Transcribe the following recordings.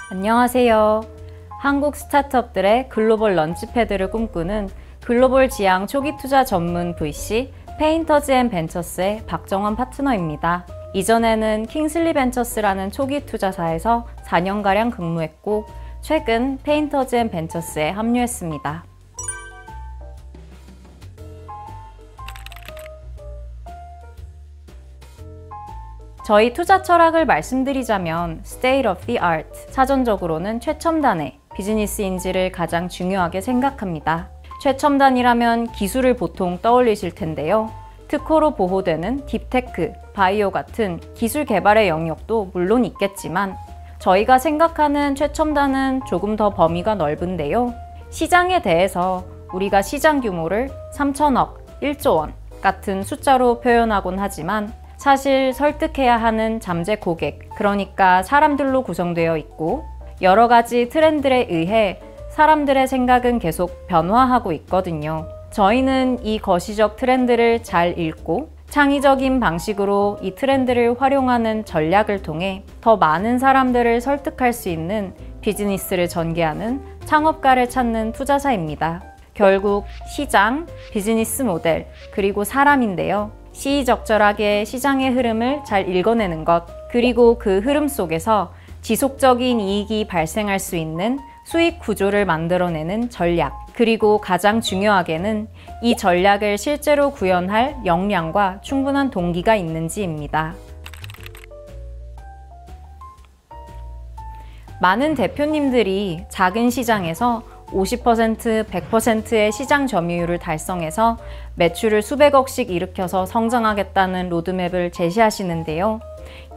안녕하세요. 한국 스타트업들의 글로벌 런치패드를 꿈꾸는 글로벌 지향 초기 투자 전문 VC 페인터즈 앤 벤처스의 박정원 파트너입니다. 이전에는 킹슬리 벤처스라는 초기 투자사에서 4년가량 근무했고 최근 페인터즈 앤 벤처스에 합류했습니다. 저희 투자 철학을 말씀드리자면 State of the Art, 사전적으로는 최첨단의 비즈니스인지를 가장 중요하게 생각합니다. 최첨단이라면 기술을 보통 떠올리실 텐데요. 특허로 보호되는 딥테크, 바이오 같은 기술 개발의 영역도 물론 있겠지만 저희가 생각하는 최첨단은 조금 더 범위가 넓은데요. 시장에 대해서 우리가 시장 규모를 3천억, 1조 원 같은 숫자로 표현하곤 하지만 사실 설득해야 하는 잠재 고객, 그러니까 사람들로 구성되어 있고 여러 가지 트렌드에 의해 사람들의 생각은 계속 변화하고 있거든요. 저희는 이 거시적 트렌드를 잘 읽고 창의적인 방식으로 이 트렌드를 활용하는 전략을 통해 더 많은 사람들을 설득할 수 있는 비즈니스를 전개하는 창업가를 찾는 투자사입니다. 결국 시장, 비즈니스 모델, 그리고 사람인데요. 시의적절하게 시장의 흐름을 잘 읽어내는 것, 그리고 그 흐름 속에서 지속적인 이익이 발생할 수 있는 수익 구조를 만들어내는 전략, 그리고 가장 중요하게는 이 전략을 실제로 구현할 역량과 충분한 동기가 있는지입니다. 많은 대표님들이 작은 시장에서 50%, 100%의 시장 점유율을 달성해서 매출을 수백억씩 일으켜서 성장하겠다는 로드맵을 제시하시는데요.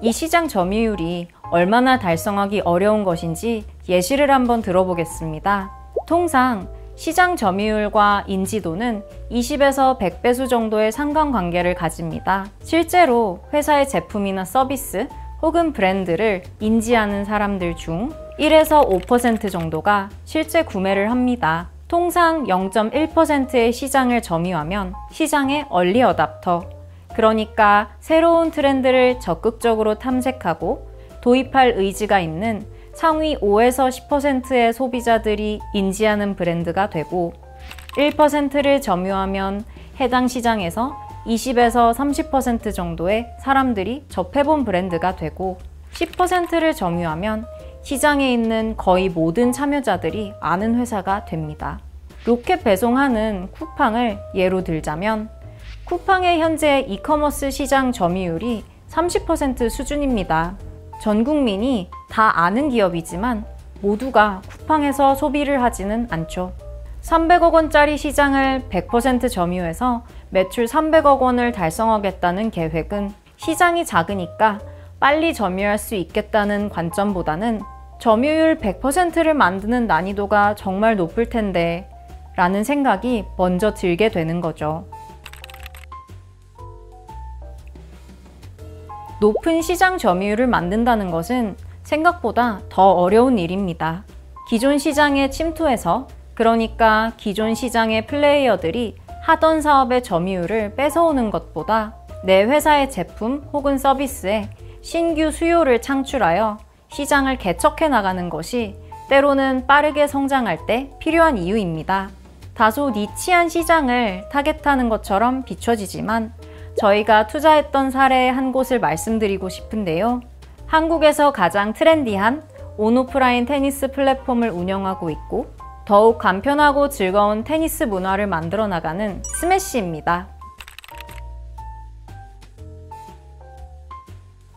이 시장 점유율이 얼마나 달성하기 어려운 것인지 예시를 한번 들어보겠습니다. 통상 시장 점유율과 인지도는 20에서 100배수 정도의 상관관계를 가집니다. 실제로 회사의 제품이나 서비스 혹은 브랜드를 인지하는 사람들 중 1에서 5% 정도가 실제 구매를 합니다. 통상 0.1%의 시장을 점유하면 시장의 얼리 어답터, 그러니까 새로운 트렌드를 적극적으로 탐색하고 도입할 의지가 있는 상위 5에서 10%의 소비자들이 인지하는 브랜드가 되고 1%를 점유하면 해당 시장에서 20에서 30% 정도의 사람들이 접해본 브랜드가 되고 10%를 점유하면 시장에 있는 거의 모든 참여자들이 아는 회사가 됩니다. 로켓 배송하는 쿠팡을 예로 들자면 쿠팡의 현재 이커머스 시장 점유율이 30% 수준입니다. 전 국민이 다 아는 기업이지만 모두가 쿠팡에서 소비를 하지는 않죠. 300억 원짜리 시장을 100% 점유해서 매출 300억 원을 달성하겠다는 계획은 시장이 작으니까 빨리 점유할 수 있겠다는 관점보다는 점유율 100%를 만드는 난이도가 정말 높을 텐데 라는 생각이 먼저 들게 되는 거죠. 높은 시장 점유율을 만든다는 것은 생각보다 더 어려운 일입니다. 기존 시장에 침투해서, 그러니까 기존 시장의 플레이어들이 하던 사업의 점유율을 뺏어오는 것보다 내 회사의 제품 혹은 서비스에 신규 수요를 창출하여 시장을 개척해 나가는 것이 때로는 빠르게 성장할 때 필요한 이유입니다. 다소 니치한 시장을 타겟하는 것처럼 비춰지지만 저희가 투자했던 사례의 한 곳을 말씀드리고 싶은데요. 한국에서 가장 트렌디한 온오프라인 테니스 플랫폼을 운영하고 있고 더욱 간편하고 즐거운 테니스 문화를 만들어 나가는 스매시입니다.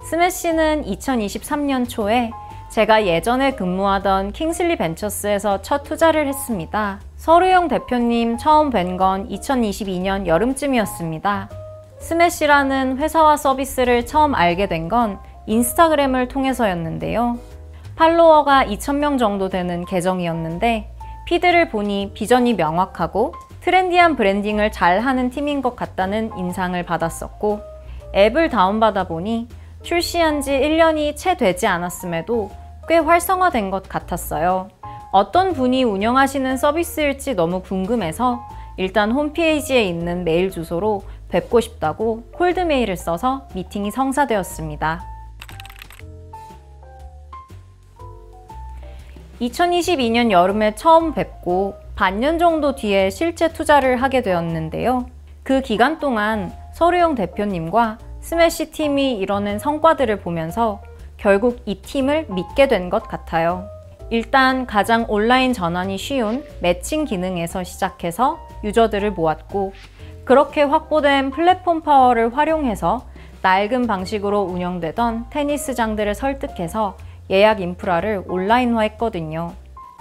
스매시는 2023년 초에 제가 예전에 근무하던 킹슬리 벤처스에서 첫 투자를 했습니다. 서루영 대표님 처음 뵌 건 2022년 여름쯤이었습니다. 스매시라는 회사와 서비스를 처음 알게 된 건 인스타그램을 통해서였는데요. 팔로워가 2,000명 정도 되는 계정이었는데 피드를 보니 비전이 명확하고 트렌디한 브랜딩을 잘 하는 팀인 것 같다는 인상을 받았었고 앱을 다운받아 보니 출시한 지 1년이 채 되지 않았음에도 꽤 활성화된 것 같았어요. 어떤 분이 운영하시는 서비스일지 너무 궁금해서 일단 홈페이지에 있는 메일 주소로 뵙고 싶다고 콜드메일을 써서 미팅이 성사되었습니다. 2022년 여름에 처음 뵙고 반년 정도 뒤에 실제 투자를 하게 되었는데요. 그 기간 동안 서류용 대표님과 스매시 팀이 이뤄낸 성과들을 보면서 결국 이 팀을 믿게 된 것 같아요. 일단 가장 온라인 전환이 쉬운 매칭 기능에서 시작해서 유저들을 모았고, 그렇게 확보된 플랫폼 파워를 활용해서 낡은 방식으로 운영되던 테니스장들을 설득해서 예약 인프라를 온라인화했거든요.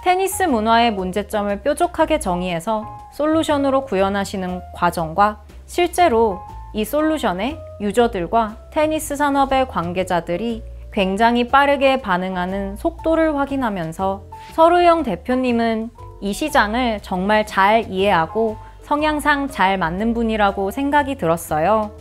테니스 문화의 문제점을 뾰족하게 정의해서 솔루션으로 구현하시는 과정과 실제로 이 솔루션에 유저들과 테니스 산업의 관계자들이 굉장히 빠르게 반응하는 속도를 확인하면서 서루영 대표님은 이 시장을 정말 잘 이해하고 성향상 잘 맞는 분이라고 생각이 들었어요.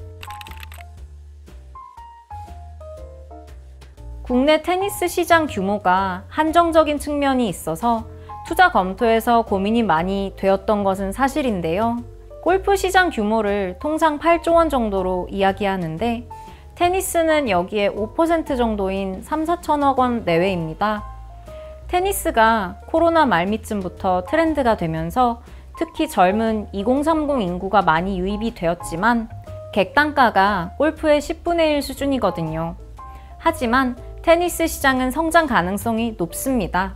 국내 테니스 시장 규모가 한정적인 측면이 있어서 투자 검토에서 고민이 많이 되었던 것은 사실인데요. 골프 시장 규모를 통상 8조 원 정도로 이야기하는데 테니스는 여기에 5% 정도인 3, 4천억 원 내외입니다. 테니스가 코로나 말미쯤부터 트렌드가 되면서 특히 젊은 2030 인구가 많이 유입이 되었지만 객단가가 골프의 10분의 1 수준이거든요. 하지만 테니스 시장은 성장 가능성이 높습니다.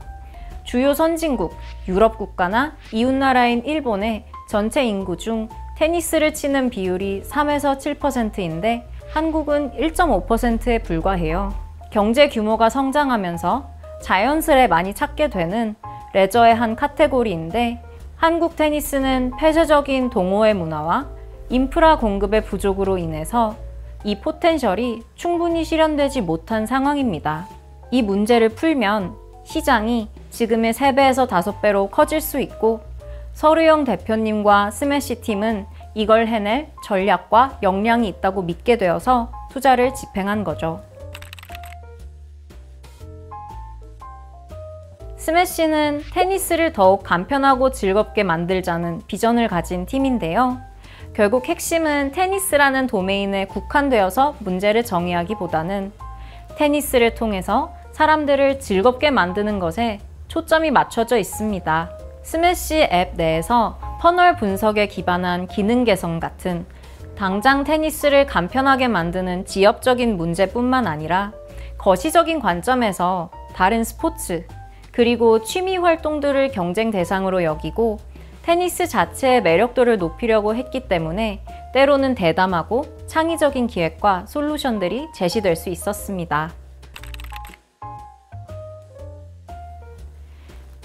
주요 선진국, 유럽 국가나 이웃나라인 일본의 전체 인구 중 테니스를 치는 비율이 3에서 7%인데 한국은 1.5%에 불과해요. 경제 규모가 성장하면서 자연스레 많이 찾게 되는 레저의 한 카테고리인데 한국 테니스는 폐쇄적인 동호회 문화와 인프라 공급의 부족으로 인해서 이 포텐셜이 충분히 실현되지 못한 상황입니다. 이 문제를 풀면 시장이 지금의 3배에서 5배로 커질 수 있고 서루영 대표님과 스매시 팀은 이걸 해낼 전략과 역량이 있다고 믿게 되어서 투자를 집행한 거죠. 스매시는 테니스를 더욱 간편하고 즐겁게 만들자는 비전을 가진 팀인데요. 결국 핵심은 테니스라는 도메인에 국한되어서 문제를 정의하기보다는 테니스를 통해서 사람들을 즐겁게 만드는 것에 초점이 맞춰져 있습니다. 스매시 앱 내에서 퍼널 분석에 기반한 기능 개선 같은 당장 테니스를 간편하게 만드는 지엽적인 문제뿐만 아니라 거시적인 관점에서 다른 스포츠 그리고 취미 활동들을 경쟁 대상으로 여기고 테니스 자체의 매력도를 높이려고 했기 때문에 때로는 대담하고 창의적인 기획과 솔루션들이 제시될 수 있었습니다.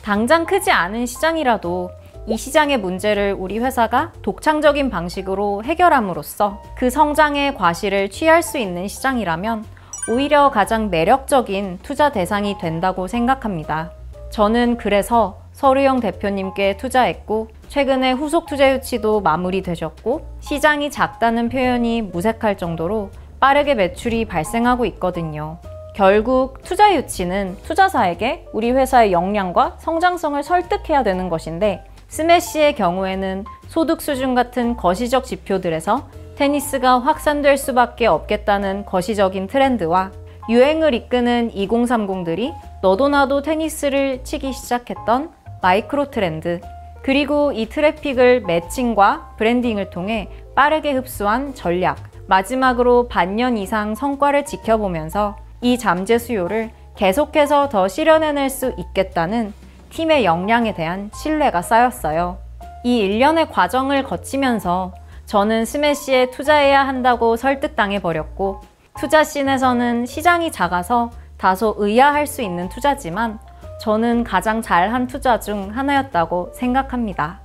당장 크지 않은 시장이라도 이 시장의 문제를 우리 회사가 독창적인 방식으로 해결함으로써 그 성장의 과실을 취할 수 있는 시장이라면 오히려 가장 매력적인 투자 대상이 된다고 생각합니다. 저는 그래서 서루영 대표님께 투자했고 최근에 후속 투자 유치도 마무리되셨고 시장이 작다는 표현이 무색할 정도로 빠르게 매출이 발생하고 있거든요. 결국 투자 유치는 투자사에게 우리 회사의 역량과 성장성을 설득해야 되는 것인데 스매시의 경우에는 소득 수준 같은 거시적 지표들에서 테니스가 확산될 수밖에 없겠다는 거시적인 트렌드와 유행을 이끄는 2030들이 너도 나도 테니스를 치기 시작했던 마이크로 트렌드, 그리고 이 트래픽을 매칭과 브랜딩을 통해 빠르게 흡수한 전략, 마지막으로 반년 이상 성과를 지켜보면서 이 잠재 수요를 계속해서 더 실현해낼 수 있겠다는 팀의 역량에 대한 신뢰가 쌓였어요. 이 일련의 과정을 거치면서 저는 스매시에 투자해야 한다고 설득당해버렸고 투자 씬에서는 시장이 작아서 다소 의아할 수 있는 투자지만 저는 가장 잘한 투자 중 하나였다고 생각합니다.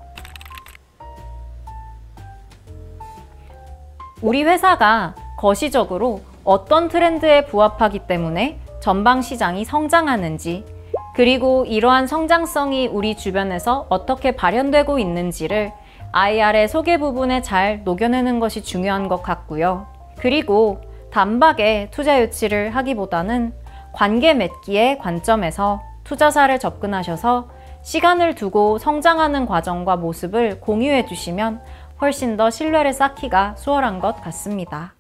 우리 회사가 거시적으로 어떤 트렌드에 부합하기 때문에 전방 시장이 성장하는지, 그리고 이러한 성장성이 우리 주변에서 어떻게 발현되고 있는지를 IR의 소개 부분에 잘 녹여내는 것이 중요한 것 같고요. 그리고 단박에 투자 유치를 하기보다는 관계 맺기의 관점에서 투자사를 접근하셔서 시간을 두고 성장하는 과정과 모습을 공유해 주시면 훨씬 더 신뢰를 쌓기가 수월한 것 같습니다.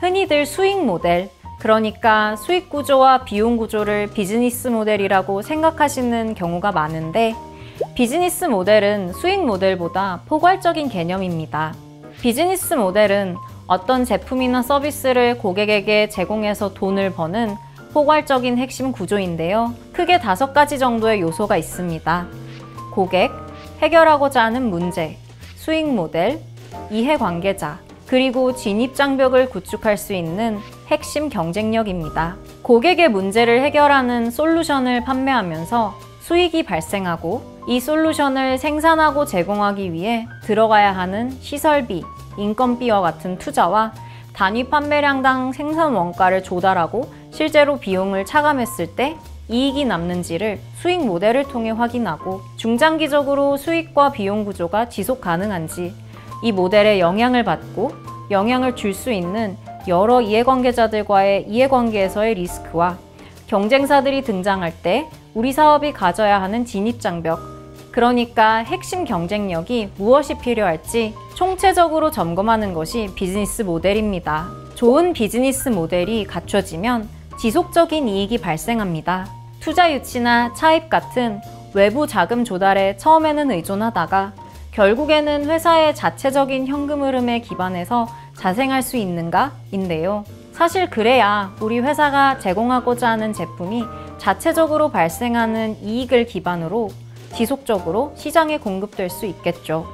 흔히들 수익 모델, 그러니까 수익 구조와 비용 구조를 비즈니스 모델이라고 생각하시는 경우가 많은데, 비즈니스 모델은 수익 모델보다 포괄적인 개념입니다. 비즈니스 모델은 어떤 제품이나 서비스를 고객에게 제공해서 돈을 버는 포괄적인 핵심 구조인데요. 크게 5가지 정도의 요소가 있습니다. 고객, 해결하고자 하는 문제, 수익 모델, 이해관계자, 그리고 진입장벽을 구축할 수 있는 핵심 경쟁력입니다. 고객의 문제를 해결하는 솔루션을 판매하면서 수익이 발생하고 이 솔루션을 생산하고 제공하기 위해 들어가야 하는 시설비, 인건비와 같은 투자와 단위 판매량당 생산 원가를 조달하고 실제로 비용을 차감했을 때 이익이 남는지를 수익 모델을 통해 확인하고 중장기적으로 수익과 비용 구조가 지속 가능한지 이 모델에 영향을 받고 영향을 줄 수 있는 여러 이해관계자들과의 이해관계에서의 리스크와 경쟁사들이 등장할 때 우리 사업이 가져야 하는 진입장벽, 그러니까 핵심 경쟁력이 무엇이 필요할지 총체적으로 점검하는 것이 비즈니스 모델입니다. 좋은 비즈니스 모델이 갖춰지면 지속적인 이익이 발생합니다. 투자 유치나 차입 같은 외부 자금 조달에 처음에는 의존하다가 결국에는 회사의 자체적인 현금 흐름에 기반해서 자생할 수 있는가? 인데요. 사실 그래야 우리 회사가 제공하고자 하는 제품이 자체적으로 발생하는 이익을 기반으로 지속적으로 시장에 공급될 수 있겠죠.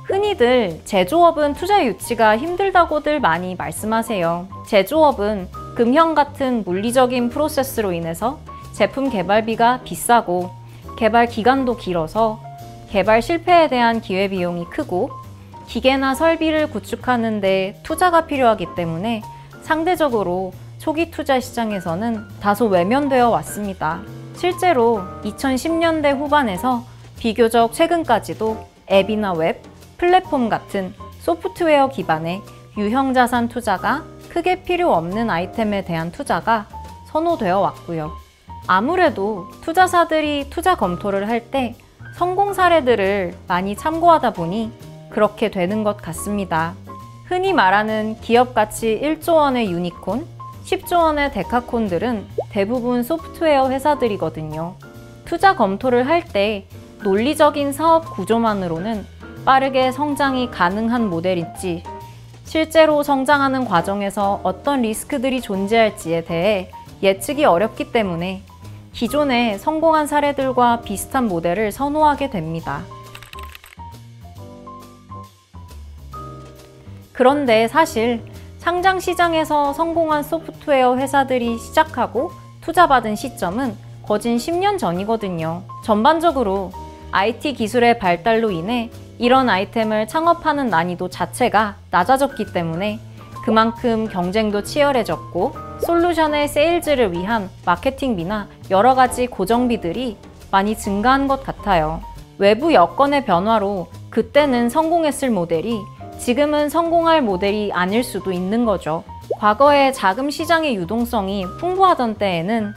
흔히들 제조업은 투자 유치가 힘들다고들 많이 말씀하세요. 제조업은 금형 같은 물리적인 프로세스로 인해서 제품 개발비가 비싸고 개발 기간도 길어서 개발 실패에 대한 기회비용이 크고 기계나 설비를 구축하는 데 투자가 필요하기 때문에 상대적으로 초기 투자 시장에서는 다소 외면되어 왔습니다. 실제로 2010년대 후반에서 비교적 최근까지도 앱이나 웹, 플랫폼 같은 소프트웨어 기반의 유형 자산 투자가 크게 필요 없는 아이템에 대한 투자가 선호되어 왔고요. 아무래도 투자사들이 투자 검토를 할 때 성공 사례들을 많이 참고하다 보니 그렇게 되는 것 같습니다. 흔히 말하는 기업 가치 1조 원의 유니콘, 10조 원의 데카콘들은 대부분 소프트웨어 회사들이거든요. 투자 검토를 할 때 논리적인 사업 구조만으로는 빠르게 성장이 가능한 모델인지, 실제로 성장하는 과정에서 어떤 리스크들이 존재할지에 대해 예측이 어렵기 때문에 기존의 성공한 사례들과 비슷한 모델을 선호하게 됩니다. 그런데 사실 상장 시장에서 성공한 소프트웨어 회사들이 시작하고 투자받은 시점은 거진 10년 전이거든요. 전반적으로 IT 기술의 발달로 인해 이런 아이템을 창업하는 난이도 자체가 낮아졌기 때문에 그만큼 경쟁도 치열해졌고 솔루션의 세일즈를 위한 마케팅비나 여러 가지 고정비들이 많이 증가한 것 같아요. 외부 여건의 변화로 그때는 성공했을 모델이 지금은 성공할 모델이 아닐 수도 있는 거죠. 과거에 자금 시장의 유동성이 풍부하던 때에는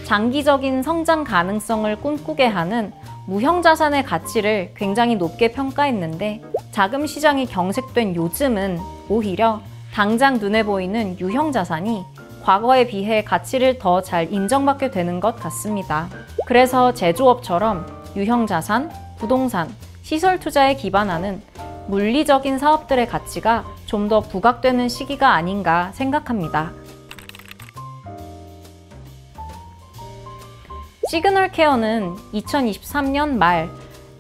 장기적인 성장 가능성을 꿈꾸게 하는 무형 자산의 가치를 굉장히 높게 평가했는데 자금 시장이 경색된 요즘은 오히려 당장 눈에 보이는 유형 자산이 과거에 비해 가치를 더 잘 인정받게 되는 것 같습니다. 그래서 제조업처럼 유형 자산, 부동산, 시설 투자에 기반하는 물리적인 사업들의 가치가 좀 더 부각되는 시기가 아닌가 생각합니다. 시그널 케어는 2023년 말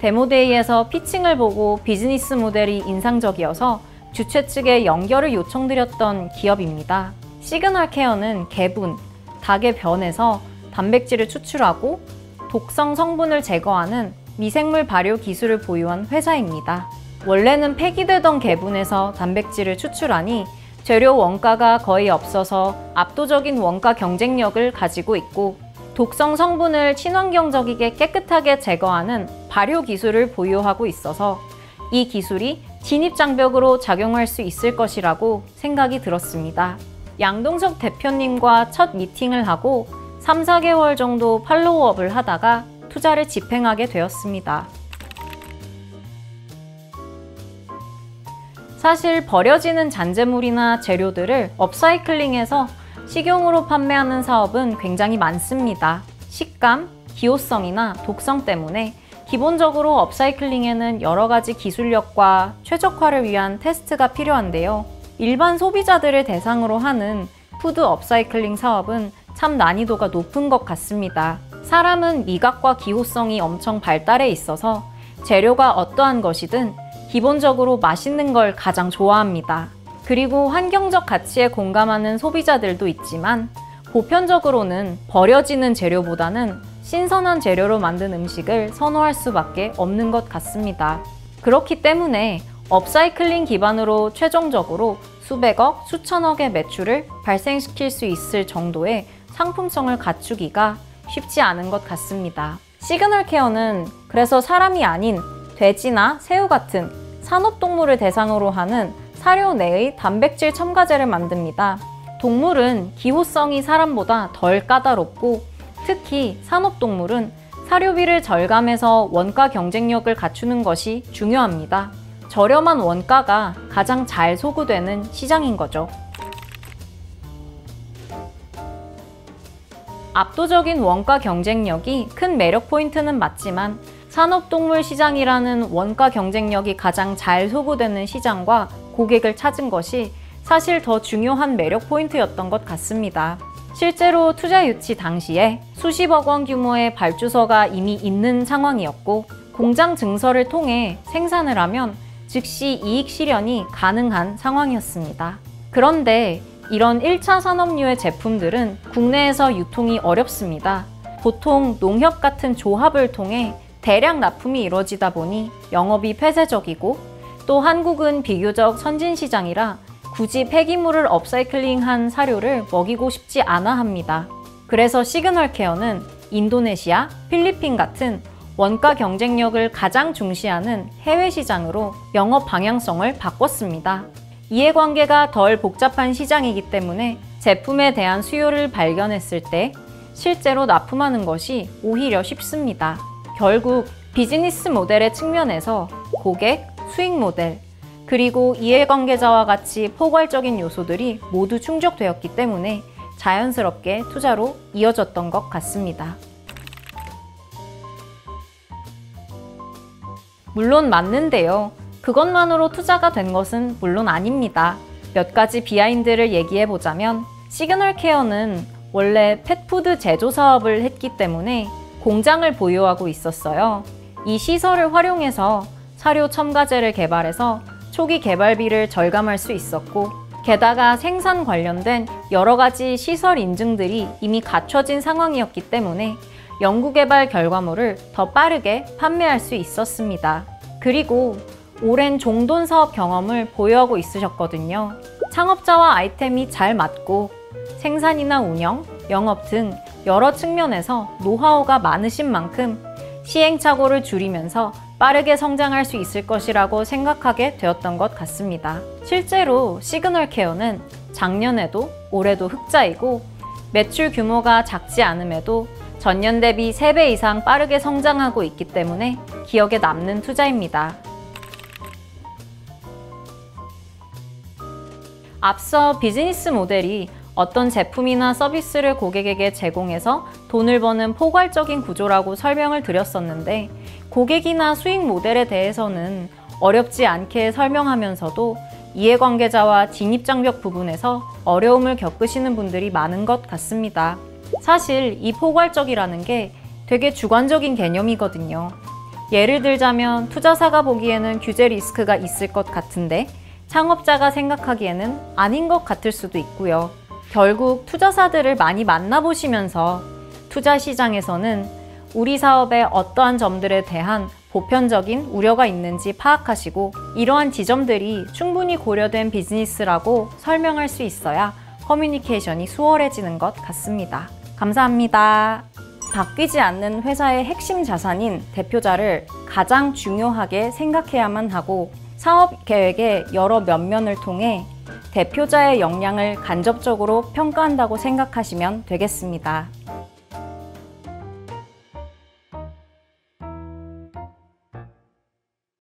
데모데이에서 피칭을 보고 비즈니스 모델이 인상적이어서 주최 측에 연결을 요청드렸던 기업입니다. 시그널 케어는 개분, 닭의 변에서 단백질을 추출하고 독성 성분을 제거하는 미생물 발효 기술을 보유한 회사입니다. 원래는 폐기되던 개분에서 단백질을 추출하니 재료 원가가 거의 없어서 압도적인 원가 경쟁력을 가지고 있고 독성 성분을 친환경적이게 깨끗하게 제거하는 발효 기술을 보유하고 있어서 이 기술이 진입장벽으로 작용할 수 있을 것이라고 생각이 들었습니다. 양동석 대표님과 첫 미팅을 하고 3, 4개월 정도 팔로우업을 하다가 투자를 집행하게 되었습니다. 사실 버려지는 잔재물이나 재료들을 업사이클링해서 식용으로 판매하는 사업은 굉장히 많습니다. 식감, 기호성이나 독성 때문에 기본적으로 업사이클링에는 여러 가지 기술력과 최적화를 위한 테스트가 필요한데요. 일반 소비자들을 대상으로 하는 푸드 업사이클링 사업은 참 난이도가 높은 것 같습니다. 사람은 미각과 기호성이 엄청 발달해 있어서 재료가 어떠한 것이든 기본적으로 맛있는 걸 가장 좋아합니다. 그리고 환경적 가치에 공감하는 소비자들도 있지만 보편적으로는 버려지는 재료보다는 신선한 재료로 만든 음식을 선호할 수밖에 없는 것 같습니다. 그렇기 때문에 업사이클링 기반으로 최종적으로 수백억, 수천억의 매출을 발생시킬 수 있을 정도의 상품성을 갖추기가 쉽지 않은 것 같습니다. 시그널 케어는 그래서 사람이 아닌 돼지나 새우 같은 산업동물을 대상으로 하는 사료 내의 단백질 첨가제를 만듭니다. 동물은 기호성이 사람보다 덜 까다롭고 특히 산업동물은 사료비를 절감해서 원가 경쟁력을 갖추는 것이 중요합니다. 저렴한 원가가 가장 잘 소구되는 시장인 거죠. 압도적인 원가 경쟁력이 큰 매력 포인트는 맞지만 산업동물 시장이라는 원가 경쟁력이 가장 잘 소구되는 시장과 고객을 찾은 것이 사실 더 중요한 매력 포인트였던 것 같습니다. 실제로 투자 유치 당시에 수십억 원 규모의 발주서가 이미 있는 상황이었고 공장 증설을 통해 생산을 하면 즉시 이익 실현이 가능한 상황이었습니다. 그런데 이런 1차 산업류의 제품들은 국내에서 유통이 어렵습니다. 보통 농협 같은 조합을 통해 대량 납품이 이루어지다 보니 영업이 폐쇄적이고 또 한국은 비교적 선진시장이라 굳이 폐기물을 업사이클링한 사료를 먹이고 싶지 않아 합니다. 그래서 시그널 케어는 인도네시아, 필리핀 같은 원가 경쟁력을 가장 중시하는 해외 시장으로 영업 방향성을 바꿨습니다. 이해관계가 덜 복잡한 시장이기 때문에 제품에 대한 수요를 발견했을 때 실제로 납품하는 것이 오히려 쉽습니다. 결국 비즈니스 모델의 측면에서 고객, 수익 모델, 그리고 이해관계자와 같이 포괄적인 요소들이 모두 충족되었기 때문에 자연스럽게 투자로 이어졌던 것 같습니다. 물론 맞는데요. 그것만으로 투자가 된 것은 물론 아닙니다. 몇 가지 비하인드를 얘기해보자면 시그널 케어는 원래 펫푸드 제조 사업을 했기 때문에 공장을 보유하고 있었어요. 이 시설을 활용해서 사료 첨가제를 개발해서 초기 개발비를 절감할 수 있었고 게다가 생산 관련된 여러 가지 시설 인증들이 이미 갖춰진 상황이었기 때문에 연구개발 결과물을 더 빠르게 판매할 수 있었습니다. 그리고 오랜 종돈 사업 경험을 보유하고 있으셨거든요. 창업자와 아이템이 잘 맞고 생산이나 운영, 영업 등 여러 측면에서 노하우가 많으신 만큼 시행착오를 줄이면서 빠르게 성장할 수 있을 것이라고 생각하게 되었던 것 같습니다. 실제로 시그널 케어는 작년에도 올해도 흑자이고 매출 규모가 작지 않음에도 전년 대비 3배 이상 빠르게 성장하고 있기 때문에 기억에 남는 투자입니다. 앞서 비즈니스 모델이 어떤 제품이나 서비스를 고객에게 제공해서 돈을 버는 포괄적인 구조라고 설명을 드렸었는데 고객이나 수익 모델에 대해서는 어렵지 않게 설명하면서도 이해관계자와 진입장벽 부분에서 어려움을 겪으시는 분들이 많은 것 같습니다. 사실 이 포괄적이라는 게 되게 주관적인 개념이거든요. 예를 들자면 투자사가 보기에는 규제 리스크가 있을 것 같은데 창업자가 생각하기에는 아닌 것 같을 수도 있고요. 결국 투자사들을 많이 만나보시면서 투자 시장에서는 우리 사업의 어떠한 점들에 대한 보편적인 우려가 있는지 파악하시고 이러한 지점들이 충분히 고려된 비즈니스라고 설명할 수 있어야 커뮤니케이션이 수월해지는 것 같습니다. 감사합니다. 바뀌지 않는 회사의 핵심 자산인 대표자를 가장 중요하게 생각해야만 하고 사업 계획의 여러 면면을 통해 대표자의 역량을 간접적으로 평가한다고 생각하시면 되겠습니다.